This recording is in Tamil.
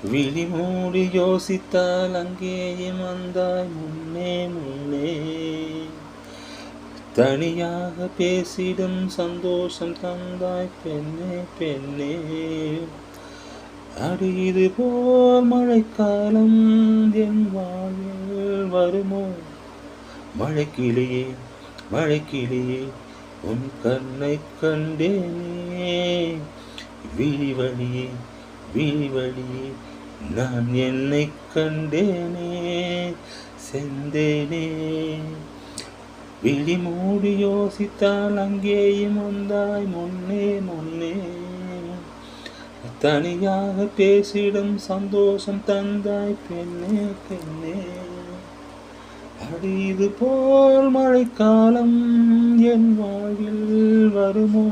விழி மூடி யோசித்தால் அங்கேயும் வந்தாய் முன்னே முன்னே. தனியாக பேசிடும் சந்தோஷம் தந்தாய் பெண்ணே பெண்ணே. அடி இது போல் மழைக்காலம் என் வாழ்வில் வருமோ? மழைக்கிளியே மழைக்கிளியே உன் கண்ணை கண்டேனே. விழி வழியே விழி வழியே நான் என்னை கண்டேனே. செந்தேனே விழி மூடி யோசித்தால் அங்கேயும் வந்தாய் முன்னே முன்னே. தனியாக பேசிடும் சந்தோஷம் தந்தாய் பெண்ணே பெண்ணே. அடி இது போல் மழைக்காலம் என் வாழ்வில் வருமோ?